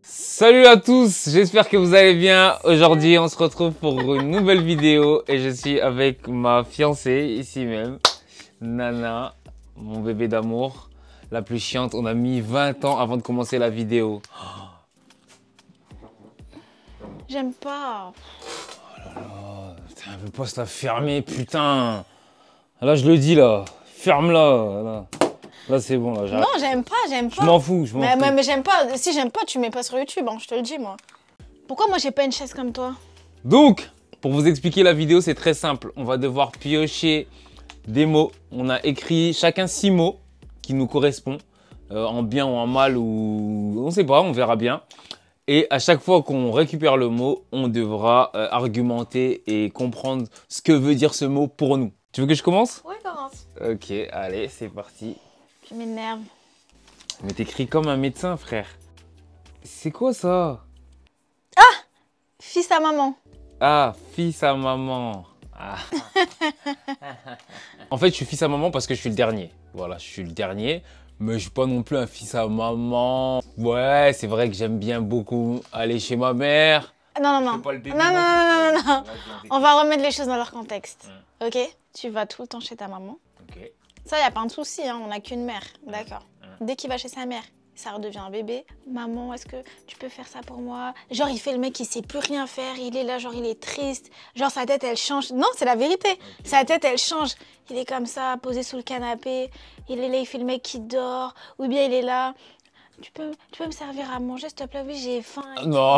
Salut à tous, j'espère que vous allez bien. Aujourd'hui, on se retrouve pour une nouvelle vidéo et je suis avec ma fiancée, ici même, Nana, mon bébé d'amour, la plus chiante. On a mis 20 ans avant de commencer la vidéo. J'aime pas. Oh là là, putain, elle veut pas se la fermer, putain. Là, je le dis, là, ferme-la. Là, c'est bon, là, j'arrête. Non, j'aime pas. Je m'en fous, je m'en fous. Mais j'aime pas. Si j'aime pas, tu mets pas sur YouTube, hein, je te le dis, moi. Pourquoi moi, j'ai pas une chaise comme toi? Donc, pour vous expliquer la vidéo, c'est très simple. On va devoir piocher des mots. On a écrit chacun 6 mots qui nous correspondent, en bien ou en mal, ou on sait pas, on verra bien. Et à chaque fois qu'on récupère le mot, on devra argumenter et comprendre ce que veut dire ce mot pour nous. Tu veux que je commence? Oui, commence. Ok, allez, c'est parti. Tu m'énerves. Mais t'écris comme un médecin, frère. C'est quoi ça? Fils à maman. Ah, fils à maman. Ah. En fait, je suis fils à maman parce que je suis le dernier. Voilà, je suis le dernier. Mais je suis pas non plus un fils à maman. Ouais, c'est vrai que j'aime bien beaucoup aller chez ma mère. Non. Non. On va remettre les choses dans leur contexte. Ok? Tu vas tout le temps chez ta maman. Ok. Ça, y a pas de souci, hein, on n'a qu'une mère. D'accord. Dès qu'il va chez sa mère, ça redevient un bébé. Maman, est-ce que tu peux faire ça pour moi? Genre, il fait le mec, il sait plus rien faire. Il est là, genre, il est triste. Genre, sa tête, elle change. Non, c'est la vérité. Okay. Sa tête, elle change. Il est comme ça, posé sous le canapé. Il est là, il fait le mec qui dort. Ou bien il est là. Tu peux me servir à manger, s'il te plaît? Oui, j'ai faim. Non,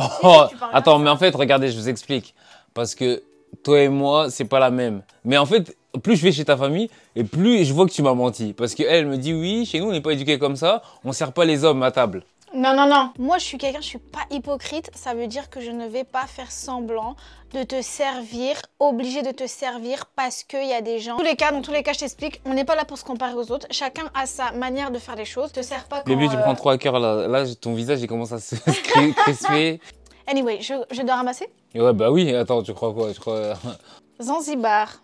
attends, mais en fait, regardez, je vous explique. Parce que toi et moi, c'est pas la même. Mais en fait, plus je vais chez ta famille, et plus je vois que tu m'as menti. Parce qu'elle me dit, oui, chez nous, on n'est pas éduqués comme ça, on sert pas les hommes à table. Non. Moi, je suis quelqu'un, je suis pas hypocrite. Ça veut dire que je ne vais pas faire semblant de te servir, obligé de te servir parce qu'il y a des gens. Dans tous les cas, je t'explique, on n'est pas là pour se comparer aux autres. Chacun a sa manière de faire les choses. Te sers pas quand... Bébé, tu prends trop à cœur là. Là, ton visage, il commence à se crisper. Anyway, je dois ramasser? Ouais, bah oui, attends, tu crois quoi? Zanzibar.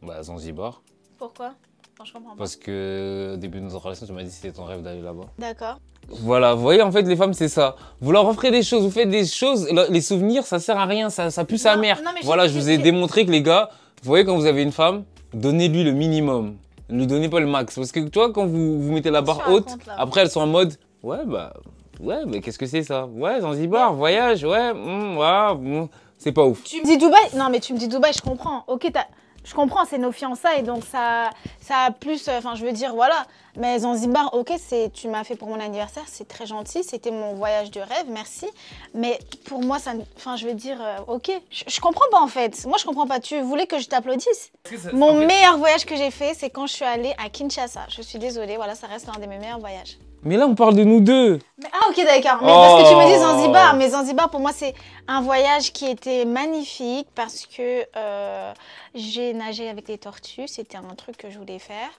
Bah, Zanzibar. Pourquoi? Non, je comprends pas. Parce que au début de notre relation, tu m'as dit que c'était ton rêve d'aller là-bas. D'accord. Voilà, vous voyez, en fait, les femmes, c'est ça. Vous leur offrez des choses, vous faites des choses, les souvenirs, ça sert à rien, ça pue sa mère. Voilà, je vous ai démontré que les gars, vous voyez, quand vous avez une femme, donnez-lui le minimum. Ne lui donnez pas le max. Parce que toi, quand vous mettez la barre haute, après, elles sont en mode, ouais, mais qu'est-ce que c'est ça? Ouais, Zanzibar, voyage, ouais, c'est pas ouf. Tu me dis Dubaï? Non, mais tu me dis Dubaï, je comprends. Ok, je comprends, c'est nos fiançailles, donc ça a plus, enfin, je veux dire, voilà. Mais Zanzibar, ok, tu m'as fait pour mon anniversaire, c'est très gentil, c'était mon voyage de rêve, merci. Mais pour moi, ça, enfin, je veux dire, ok, je comprends pas en fait. Moi, je comprends pas. Tu voulais que je t'applaudisse? Mon meilleur voyage que j'ai fait, c'est quand je suis allée à Kinshasa. Je suis désolée, voilà, ça reste l'un de mes meilleurs voyages. Mais là, on parle de nous deux. Ah, ok, d'accord. Mais parce que tu me dis Zanzibar. Mais Zanzibar, pour moi, c'est un voyage qui était magnifique parce que j'ai nagé avec les tortues. C'était un truc que je voulais faire.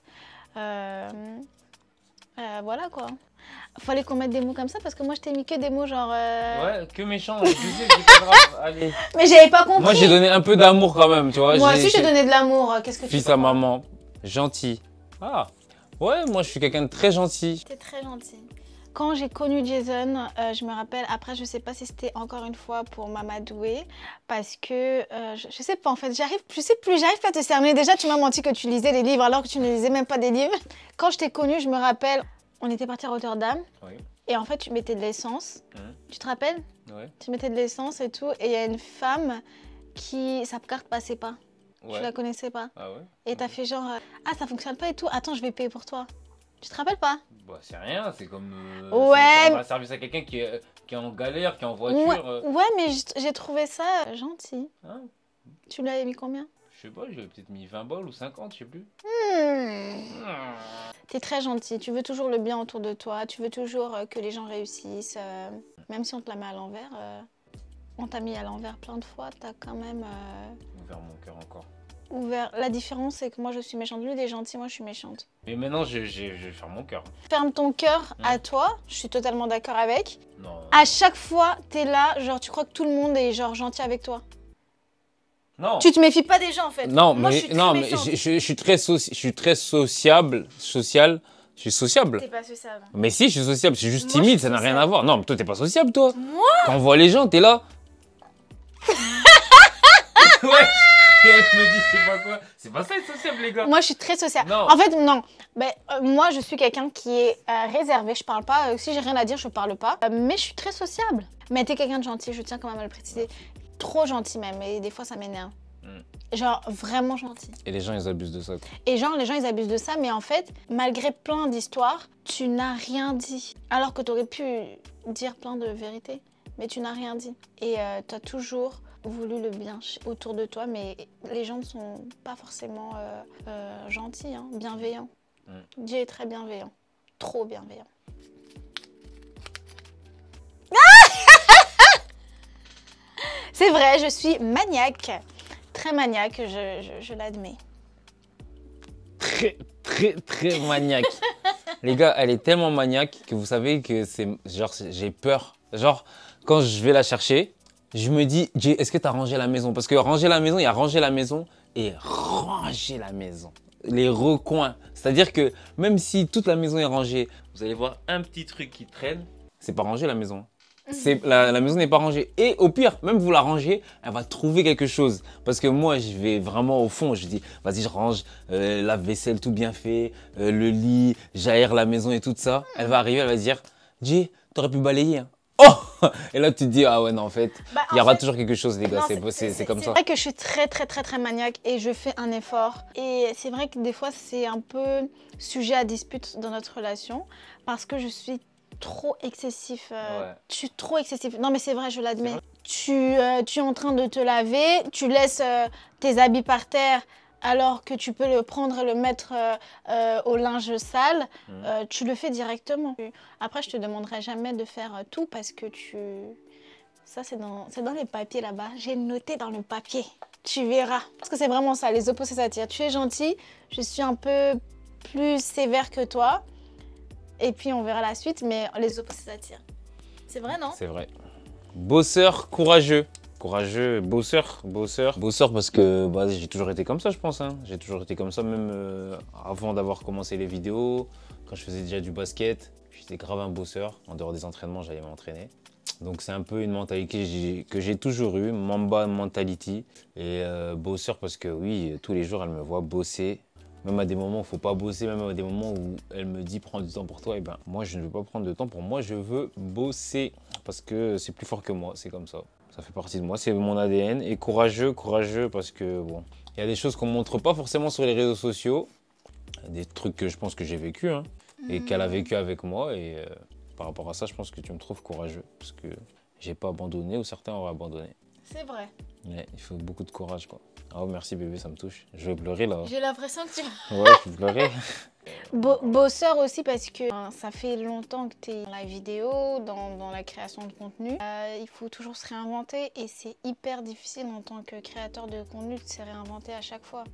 Voilà, quoi. Fallait qu'on mette des mots comme ça parce que moi, je t'ai mis que des mots genre... Ouais, que méchant. Je sais, c'est pas grave. Allez. Mais j'avais pas compris. Moi, j'ai donné un peu d'amour quand même, tu vois. Moi aussi, j'ai donné de l'amour. Qu'est-ce que tu fils à maman, gentil. Ah. Ouais, moi je suis quelqu'un de très gentil. T'es très gentil. Quand j'ai connu Jason, je me rappelle, après je sais pas si c'était encore une fois pour m'amadouer, parce que je sais pas en fait, j'arrive pas à te cerner. Déjà tu m'as menti que tu lisais des livres alors que tu ne lisais même pas des livres. Quand je t'ai connu, je me rappelle, on était parti à Rotterdam, oui. Et en fait tu mettais de l'essence, tu te rappelles? Oui. Tu mettais de l'essence et tout, et il y a une femme qui, sa carte passait pas. Ouais. Je la connaissais pas. Ah ouais? Et t'as fait genre, ah ça fonctionne pas et tout, attends je vais payer pour toi. Tu te rappelles pas? Bah c'est rien, c'est comme ouais. un service à quelqu'un qui est en galère, qui est en voiture. Ouais mais j'ai trouvé ça gentil. Hein? Tu l'avais mis combien? Je sais pas, j'avais peut-être mis 20 balles ou 50, je sais plus. T'es très gentil, tu veux toujours le bien autour de toi, tu veux toujours que les gens réussissent. Même si on te la met à l'envers. On t'a mis à l'envers plein de fois, t'as quand même... Ouvert mon cœur encore. Ouvert. La différence, c'est que moi, je suis méchante. Lui, il est gentil, moi, je suis méchante. Mais maintenant, je vais faire mon cœur. Ferme ton cœur à toi, je suis totalement d'accord avec. Non. À chaque fois, t'es là, genre, tu crois que tout le monde est, genre, gentil avec toi. Non. Tu te méfies pas des gens, en fait. Non, moi, mais je suis très sociable, social. Je suis sociable. T'es pas sociable. Mais si, je suis sociable. Je suis juste Moi, timide, je suis ça n'a rien sociable. à voir. Non, mais toi, t'es pas sociable, toi. Moi Quand on voit les gens, t'es là. Ouais. Et elle me dit, je sais pas quoi. C'est pas ça être sociable, les gars. Moi, je suis très sociable. Non. En fait, non. Ben, moi, je suis quelqu'un qui est réservé. Je parle pas. Si j'ai rien à dire, je parle pas. Mais je suis très sociable. Mais t'es quelqu'un de gentil, je tiens quand même à le préciser. Trop gentil même. Et des fois, ça m'énerve. Genre, vraiment gentil. Et les gens, ils abusent de ça, quoi. Et genre, les gens, ils abusent de ça. Mais en fait, malgré plein d'histoires, tu n'as rien dit. Alors que tu aurais pu dire plein de vérités. Mais tu n'as rien dit. Et tu as toujours voulu le bien autour de toi, mais les gens ne sont pas forcément gentils, hein, bienveillants. Dieu est très bienveillant, trop bienveillant. C'est vrai, je suis maniaque, très maniaque, je l'admets. Très maniaque. Les gars, elle est tellement maniaque que vous savez que c'est genre, j'ai peur. Genre, quand je vais la chercher, je me dis, Jay, est-ce que tu as rangé la maison? Parce que ranger la maison, il y a ranger la maison et ranger la maison. Les recoins. C'est-à-dire que même si toute la maison est rangée, vous allez voir un petit truc qui traîne, c'est pas rangé la maison. La maison n'est pas rangée. Et au pire, même vous la rangez, elle va trouver quelque chose. Parce que moi, je vais vraiment au fond. Je dis, vas-y, je range la vaisselle tout bien fait, le lit, j'aère la maison et tout ça. Elle va arriver, elle va dire, Jay, t'aurais pu balayer. Hein. Oh! Et là, tu te dis, ah ouais, non, en fait, il y aura toujours quelque chose, les gars. C'est comme ça. C'est vrai que je suis très maniaque et je fais un effort. Et c'est vrai que des fois, c'est un peu sujet à dispute dans notre relation parce que je suis trop excessif. Ouais. Je suis trop excessif. Non, mais c'est vrai, je l'admets. Tu es en train de te laver, tu laisses tes habits par terre alors que tu peux le prendre et le mettre au linge sale. Tu le fais directement. Après, je te demanderai jamais de faire tout parce que ça, c'est dans les papiers là-bas. J'ai noté dans le papier. Tu verras. Parce que c'est vraiment ça, les opposés s'attirent. Tu es gentil, je suis un peu plus sévère que toi. Et puis, on verra la suite, mais les opposés s'attirent. C'est vrai, non? C'est vrai. Bosseur, courageux. Courageux, bosseur parce que bah, j'ai toujours été comme ça, je pense. Hein. J'ai toujours été comme ça, même avant d'avoir commencé les vidéos, quand je faisais déjà du basket. J'étais grave un bosseur. En dehors des entraînements, j'allais m'entraîner. Donc c'est un peu une mentalité que j'ai toujours eue, Mamba mentality. Et bosseur parce que oui, tous les jours, elle me voit bosser. Même à des moments où il ne faut pas bosser, même à des moments où elle me dit prends du temps pour toi, et ben moi je ne veux pas prendre de temps pour moi, je veux bosser parce que c'est plus fort que moi, c'est comme ça. Ça fait partie de moi, c'est mon ADN. Et courageux parce que bon, il y a des choses qu'on ne montre pas forcément sur les réseaux sociaux, des trucs que je pense que j'ai vécu hein, et qu'elle a vécu avec moi. Et par rapport à ça, je pense que tu me trouves courageux parce que j'ai pas abandonné ou certains auraient abandonné. C'est vrai. Ouais, il faut beaucoup de courage quoi. Oh merci bébé, ça me touche. Je vais pleurer là. J'ai l'impression que tu... Ouais, je vais pleurer. Bosseur aussi parce que ça fait longtemps que tu es dans la vidéo, dans la création de contenu. Il faut toujours se réinventer et c'est hyper difficile en tant que créateur de contenu de se réinventer à chaque fois.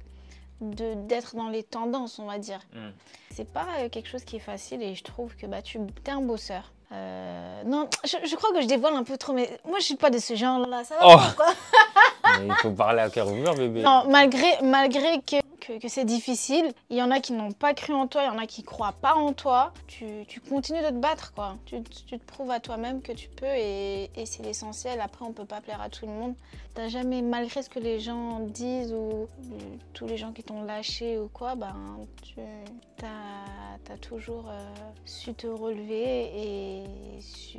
D'être dans les tendances, on va dire. C'est pas quelque chose qui est facile et je trouve que bah, tu es un bosseur. Non, je crois que je dévoile un peu trop, mais moi je suis pas de ce genre-là, ça va pas, quoi. Mais il faut parler à cœur ouvert, bébé. Non, malgré que c'est difficile, il y en a qui n'ont pas cru en toi, il y en a qui croient pas en toi. Tu continues de te battre, quoi. Tu te prouves à toi-même que tu peux et c'est l'essentiel. Après, on peut pas plaire à tout le monde. T'as jamais, malgré ce que les gens disent ou tous les gens qui t'ont lâché ou quoi, ben, t'as toujours su te relever et su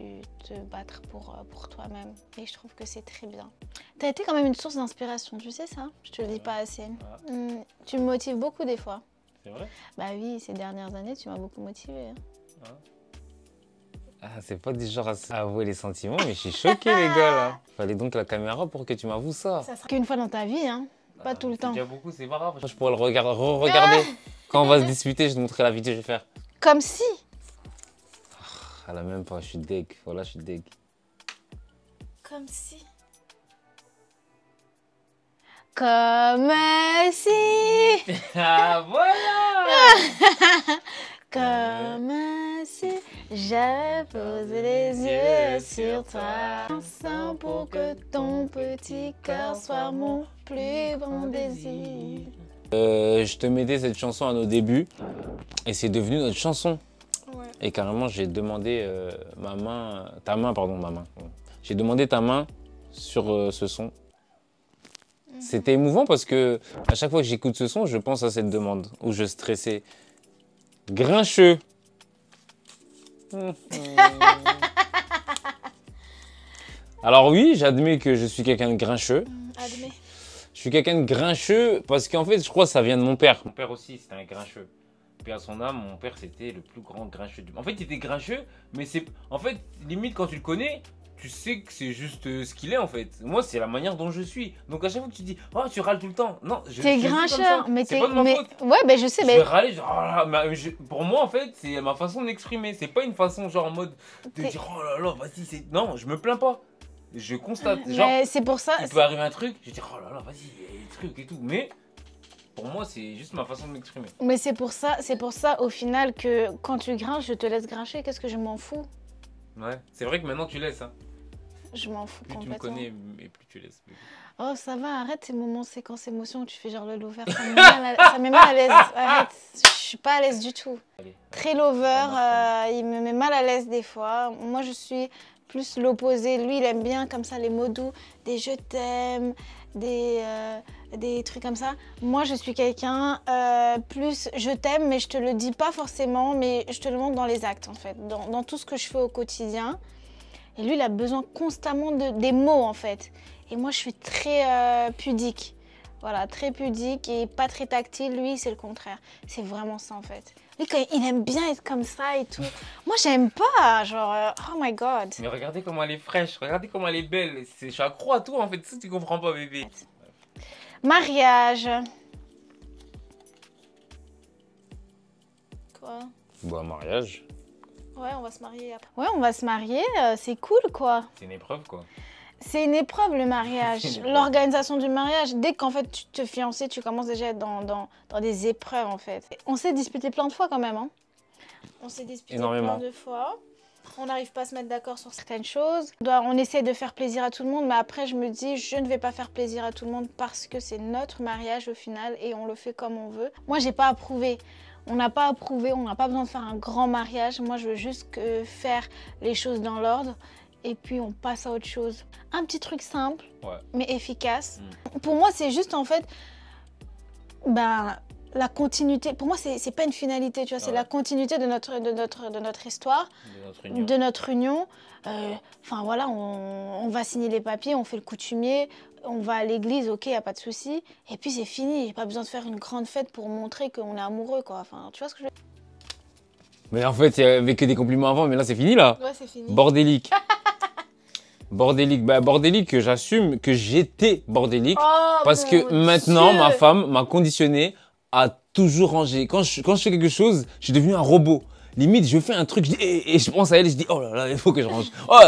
te battre pour toi-même. Et je trouve que c'est très bien. T'as été quand même une source d'inspiration, tu sais ça? Je te le dis pas assez. Tu me motives beaucoup des fois. C'est vrai? Bah oui, ces dernières années, tu m'as beaucoup motivée. Ah, c'est pas du genre à avouer les sentiments, mais je suis choquée les gars là. Fallait donc la caméra pour que tu m'avoues ça. Ça sera qu'une fois dans ta vie, hein. Pas tout le temps. Déjà beaucoup, c'est pas grave. Je pourrais le re-regarder. Quand on va se disputer, je te montrerai la vidéo que je vais faire. Comme si. Elle a même pas, je suis deg. Voilà, je suis deg. Comme si. Comme si. Ah voilà. Comme si j'avais posé les yeux sur toi. Ensemble pour que ton petit cœur soit mon plus grand désir. Je te mettais cette chanson à nos débuts et c'est devenu notre chanson. Ouais. Et carrément, j'ai demandé ta main. J'ai demandé ta main sur ce son. C'était émouvant parce que à chaque fois que j'écoute ce son, je pense à cette demande où je stressais. Grincheux. Alors oui, j'admets que je suis quelqu'un de grincheux. Admets. Je suis quelqu'un de grincheux parce qu'en fait, je crois que ça vient de mon père. Mon père aussi, c'était un grincheux. Puis à son âme, mon père, c'était le plus grand grincheux du monde. En fait, il était grincheux, mais c'est... En fait, limite, quand tu le connais, tu sais que c'est juste ce qu'il est, en fait. Moi, c'est la manière dont je suis. Donc à chaque fois que tu dis « Oh, tu râles tout le temps !» Non, t'es grincheur, mais c'est pas de ma faute. Ouais, ben je sais, Je vais râler, genre, oh là, mais pour moi, en fait, c'est ma façon d'exprimer. C'est pas une façon, genre, en mode de dire « Oh là là, vas-y, c'est... » Non, je me plains pas. Je constate. Genre, c'est pour ça... il peut arriver un truc, je vais dire « Oh là là, vas-y, il y a des trucs et tout. » Mais... Pour moi, c'est juste ma façon de m'exprimer. Mais c'est pour ça, au final, que quand tu grinches, je te laisse grincher. Qu'est-ce que je m'en fous? Ouais, c'est vrai que maintenant tu laisses. Hein. Je m'en fous complètement. Plus tu me connais, et plus tu laisses. Oh, ça va, arrête ces moments séquences émotions où tu fais genre le lover. Ça me met mal à l'aise. Arrête, je suis pas à l'aise du tout. Allez, très lover, il me met mal à l'aise des fois. Moi, je suis plus l'opposé. Lui, il aime bien comme ça les mots doux, des je t'aime, des trucs comme ça. Moi, je suis quelqu'un plus je t'aime, mais je te le dis pas forcément, mais je te le montre dans les actes en fait, dans tout ce que je fais au quotidien. Et lui, il a besoin constamment des mots en fait. Et moi, je suis très pudique. Voilà, très pudique et pas très tactile. Lui, c'est le contraire. C'est vraiment ça en fait. Lui, il aime bien être comme ça et tout. Moi, j'aime pas, genre, oh my god. Mais regardez comment elle est fraîche, regardez comment elle est belle. Je suis accro à tout en fait, ça tu comprends pas bébé. Mariage. Quoi? Bon, mariage. Ouais, on va se marier après. Ouais, on va se marier, c'est cool quoi. C'est une épreuve quoi. C'est une épreuve le mariage, l'organisation du mariage. Dès qu'en fait tu te fiances, tu commences déjà à être dans des épreuves en fait. On s'est disputé plein de fois quand même. Hein. On s'est disputé plein de fois. On n'arrive pas à se mettre d'accord sur certaines choses. On essaie de faire plaisir à tout le monde, mais après je me dis je ne vais pas faire plaisir à tout le monde parce que c'est notre mariage au final et on le fait comme on veut. Moi j'ai pas approuvé. On n'a pas approuvé, on n'a pas besoin de faire un grand mariage. Moi je veux juste faire les choses dans l'ordre. Et puis on passe à autre chose. Un petit truc simple, mais efficace. Pour moi, c'est juste en fait, la continuité. Pour moi, c'est pas une finalité, tu vois, c'est la continuité de notre histoire, de notre union. Enfin voilà, on va signer les papiers, on fait le coutumier, on va à l'église, ok, y a pas de souci. Et puis c'est fini, y a pas besoin de faire une grande fête pour montrer qu'on est amoureux, quoi. Enfin, tu vois ce que je veux dire? Mais en fait, il y avait que des compliments avant, mais là c'est fini là. Ouais, c'est fini. Bordélique. Bordélique, bordélique que j'assume que j'étais bordélique parce que maintenant ma femme m'a conditionné à toujours ranger. Quand je fais quelque chose, je suis devenu un robot. Limite, je fais un truc et je pense à elle et je dis oh là là, il faut que je range. Oh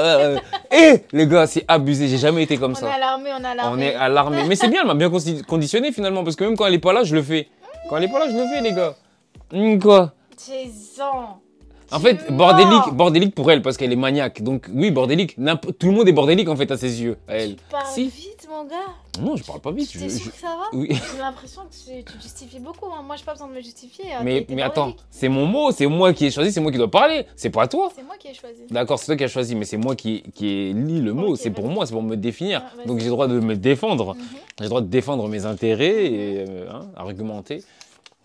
les gars, c'est abusé, j'ai jamais été comme ça. On est alarmé, on est alarmé. On est alarmé. Mais c'est bien, elle m'a bien conditionné finalement parce que même quand elle est pas là, je le fais. Quand elle est pas là, je le fais les gars. Quoi? Taisant. En fait, bordélique pour elle, parce qu'elle est maniaque. Donc oui, bordélique. Tout le monde est bordélique en fait à ses yeux. À elle. Tu parles vite, mon gars. Non, je parle pas vite. T'es sûr que ça va? Oui. J'ai l'impression que tu justifies beaucoup. Hein. Moi, j'ai pas besoin de me justifier. Mais attends, c'est mon mot, c'est moi qui ai choisi, c'est moi qui dois parler. C'est pas toi. C'est moi qui ai choisi. D'accord, c'est toi qui as choisi, mais c'est moi qui ai lu le mot. C'est pour moi, c'est pour me définir. Donc j'ai le droit de me défendre. J'ai le droit de défendre mes intérêts et argumenter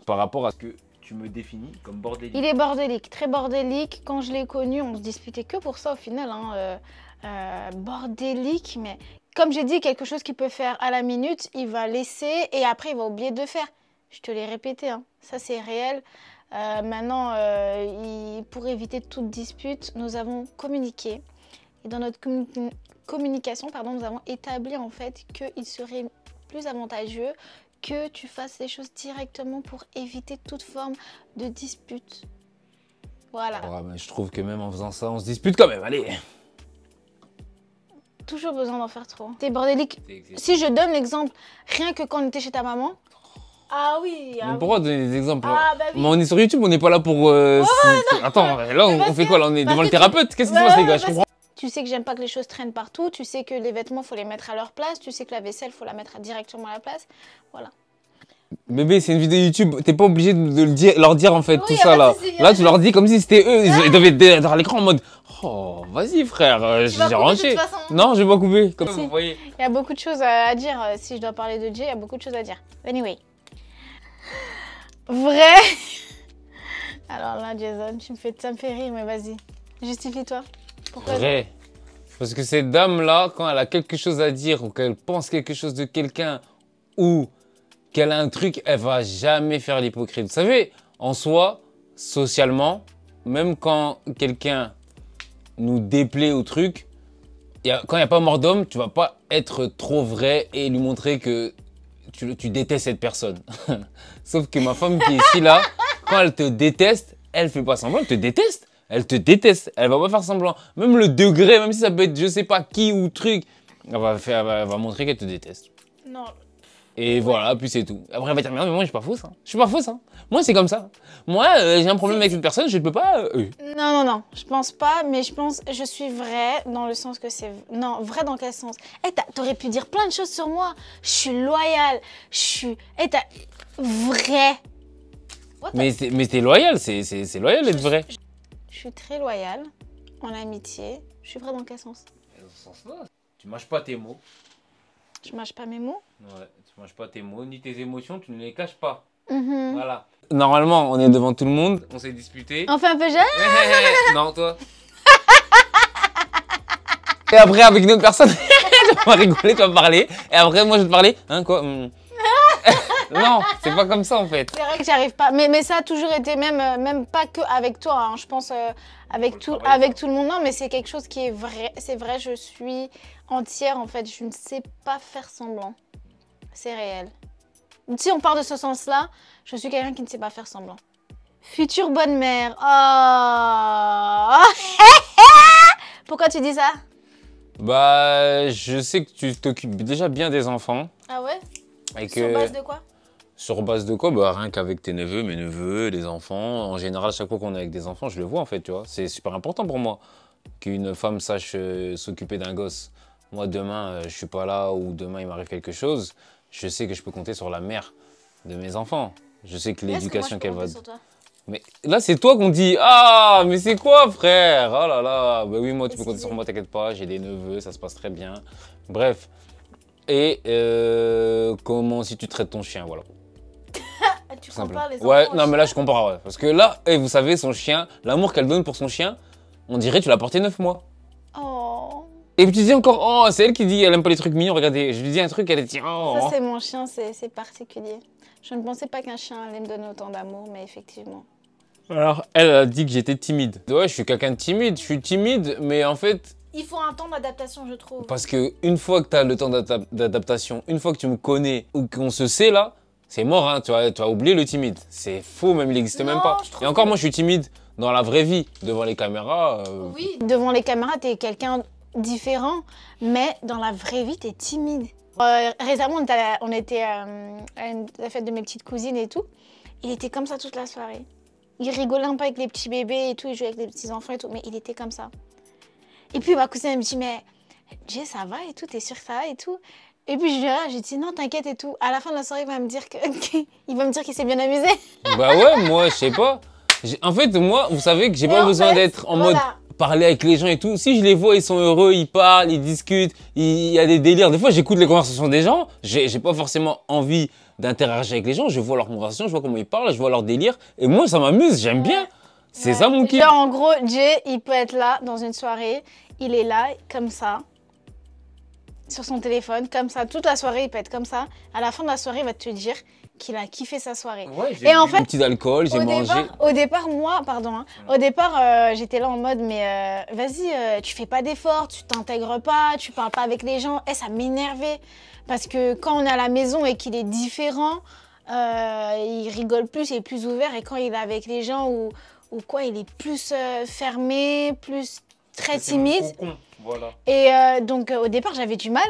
par rapport à ce que tu me définis comme bordélique. Il est bordélique, très bordélique. Quand je l'ai connu, on se disputait que pour ça au final. Hein. Bordélique, mais comme j'ai dit, quelque chose qu'il peut faire à la minute, il va laisser et après il va oublier de faire. Je te l'ai répété, hein. Ça c'est réel. Maintenant, pour éviter toute dispute, nous avons communiqué. Et dans notre communication, nous avons établi en fait qu'il serait plus avantageux que tu fasses les choses directement pour éviter toute forme de dispute. Voilà. Ouais, mais je trouve que même en faisant ça, on se dispute quand même, allez. Toujours besoin d'en faire trop. T'es bordélique. Si je donne l'exemple, rien que quand on était chez ta maman. Ah oui. Mais pourquoi donner des exemples? Oui. Mais on est sur YouTube, on n'est pas là pour... Attends, là on fait quoi là? On est devant le thérapeute? Qu'est-ce qui se passe les gars? Je comprends. Tu sais que j'aime pas que les choses traînent partout, tu sais que les vêtements, faut les mettre à leur place, tu sais que la vaisselle, faut la mettre directement à la place, voilà. Bébé, c'est une vidéo YouTube, t'es pas obligé de le dire, leur dire en fait Oui, tout ça là. Là, tu leur dis comme si c'était eux, ils devaient être à l'écran en mode oh, vas-y frère, j'ai rangé. Non, je vais pas couper. Comme vous voyez. Il y a beaucoup de choses à dire. Si je dois parler de Jay, il y a beaucoup de choses à dire. Anyway. Vrai. Alors là, Jason, ça me fait rire, mais vas-y. Justifie-toi. Pourquoi? Vrai. Parce que cette dame-là, quand elle a quelque chose à dire ou qu'elle pense quelque chose de quelqu'un ou qu'elle a un truc, elle va jamais faire l'hypocrite. Vous savez, en soi, socialement, même quand quelqu'un nous déplaît au truc, quand il n'y a pas mort d'homme, tu vas pas être trop vrai et lui montrer que tu détestes cette personne. Sauf que ma femme qui est ici là, quand elle te déteste, elle fait pas semblant, elle te déteste. Elle te déteste, elle va pas faire semblant. Même le degré, même si ça peut être je sais pas qui ou truc, elle va montrer qu'elle te déteste. Non. Et voilà, puis c'est tout. Après elle va dire mais non, mais moi je suis pas fausse. Je suis pas fausse. Moi c'est comme ça. Moi j'ai un problème avec cette personne, je ne peux pas. Non, je pense pas, mais je suis vraie dans le sens que c'est... Non, vrai dans quel sens? T'aurais pu dire plein de choses sur moi. Je suis loyale, t'as... Vrai. Mais t'es loyal, c'est loyal d'être vrai. Je suis très loyale, en amitié. Je suis vraie dans quel sens? Dans ce sens-là. Tu mâches pas tes mots. Je mâche pas mes mots? Ouais, tu mâches pas tes mots, ni tes émotions, tu ne les caches pas. Mm-hmm. Voilà. Normalement, on est devant tout le monde, on s'est disputé. On fait un peu jeune? Non, toi. Et après, avec une autre personne, tu vas rigoler, tu vas me parler. Et après, moi, je vais te parler. Hein, quoi Non, c'est pas comme ça en fait. C'est vrai que j'y arrive pas. Mais ça a toujours été, même pas que avec toi. Hein. Je pense avec tout le monde. Non, mais c'est quelque chose qui est vrai. C'est vrai, je suis entière en fait. Je ne sais pas faire semblant. C'est réel. Si on part de ce sens-là, je suis quelqu'un qui ne sait pas faire semblant. Future bonne mère. Oh. Pourquoi tu dis ça? Bah, je sais que tu t'occupes déjà bien des enfants. Ah ouais? Et Sur base de quoi? Sur base de quoi? Bah, rien qu'avec tes neveux, mes neveux, les enfants. En général, chaque fois qu'on est avec des enfants, je le vois en fait, tu vois. C'est super important pour moi qu'une femme sache s'occuper d'un gosse. Moi, demain, je suis pas là ou demain, il m'arrive quelque chose. Je sais que je peux compter sur la mère de mes enfants. Je sais que l'éducation qu'elle va... Mais là, c'est toi qu'on dit « Ah, mais c'est quoi, frère? Oh là là, bah oui, moi, tu peux compter sur moi, t'inquiète pas, j'ai des neveux, ça se passe très bien. » Bref. Et comment si tu traites ton chien, voilà. Tu compares les enfants Ouais, non, mais là, je compare, ouais. Parce que là, vous savez, son chien, l'amour qu'elle donne pour son chien, on dirait tu l'as porté 9 mois. Oh. Et puis tu dis encore, oh, c'est elle qui dit, elle aime pas les trucs mignons, regardez, je lui dis un truc, elle dit, oh. Ça, c'est mon chien, c'est particulier. Je ne pensais pas qu'un chien allait me donner autant d'amour, mais effectivement. Alors, elle a dit que j'étais timide. Ouais, je suis quelqu'un de timide, je suis timide, mais en fait... Il faut un temps d'adaptation, je trouve. Parce que une fois que tu as le temps d'adaptation, une fois que tu me connais ou qu'on se sait là, c'est mort, hein, tu vas oublier le timide. C'est faux, même il n'existe même pas. Et encore, moi, je suis timide dans la vraie vie, devant les caméras. Oui, devant les caméras, t'es quelqu'un différent, mais dans la vraie vie, t'es timide. Récemment, on était à la fête de mes petites cousines et tout. Il était comme ça toute la soirée. Il rigolait un peu avec les petits bébés et tout, il jouait avec les petits enfants et tout, mais il était comme ça. Et puis ma cousine elle me dit, mais Jay, ça va et tout, t'es sûre que ça va et tout? Et puis je lui ai dit, non, t'inquiète et tout. À la fin de la soirée, il va me dire qu'il s'est bien amusé. Bah ouais, moi, je sais pas. En fait, moi, vous savez que j'ai pas besoin d'être en mode parler avec les gens et tout. Si je les vois, ils sont heureux, ils parlent, ils discutent, il y a des délires. Des fois, j'écoute les conversations des gens. J'ai pas forcément envie d'interagir avec les gens. Je vois leurs conversations, je vois comment ils parlent, je vois leurs délires. Et moi, ça m'amuse, j'aime bien. C'est ça mon kiff. Genre, en gros, Jay, il peut être là dans une soirée. Il est là, comme ça, sur son téléphone, comme ça. Toute la soirée, il peut être comme ça. À la fin de la soirée, il va te dire qu'il a kiffé sa soirée. Ouais, j'ai bu un petit d'alcool, j'ai mangé. Au départ, moi, pardon, hein, au départ, j'étais là en mode, mais vas-y, tu fais pas d'efforts, tu t'intègres pas, tu parles pas avec les gens. Ça m'énervait. Parce que quand on est à la maison et qu'il est différent, il rigole plus, il est plus ouvert. Et quand il est avec les gens ou quoi, il est plus fermé, plus très timide. Voilà. Et donc, au départ, j'avais du mal.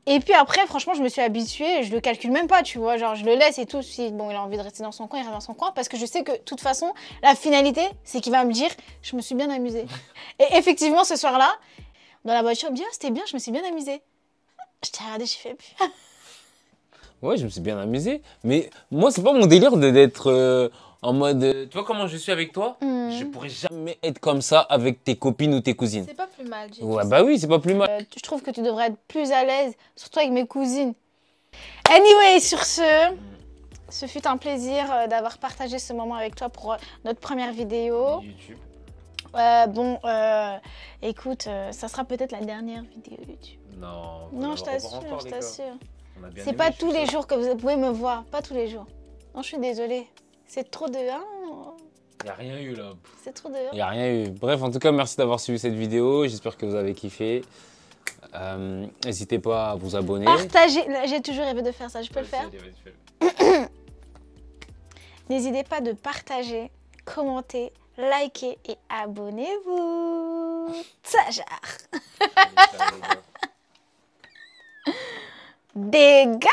Et puis après, franchement, je me suis habituée, je le calcule même pas, tu vois, genre je le laisse et tout. Si bon, il a envie de rester dans son coin, il reste dans son coin, parce que je sais que de toute façon, la finalité, c'est qu'il va me dire, je me suis bien amusée. Et effectivement, ce soir-là, dans la voiture, il me dit, c'était bien, je me suis bien amusée. Je t'ai regardé, j'ai fait. Ouais, je me suis bien amusé. Mais moi, c'est pas mon délire d'être en mode. Tu vois comment je suis avec toi? Je pourrais jamais être comme ça avec tes copines ou tes cousines. C'est pas plus mal. Ouais, bah oui, c'est pas plus mal. Je trouve que tu devrais être plus à l'aise, surtout avec mes cousines. Anyway, sur ce fut un plaisir d'avoir partagé ce moment avec toi pour notre première vidéo. YouTube. Écoute, ça sera peut-être la dernière vidéo YouTube. Non, je t'assure, je t'assure. C'est pas tous les jours que vous pouvez me voir, pas tous les jours. Non, je suis désolée. C'est trop de... Il n'y a rien eu là. C'est trop de... Il n'y a rien eu. Bref, en tout cas, merci d'avoir suivi cette vidéo. J'espère que vous avez kiffé. N'hésitez pas à vous abonner. Partagez. J'ai toujours rêvé de faire ça. Je peux le faire? N'hésitez pas de partager, commenter, liker et abonnez-vous. Tsajar. Des gars.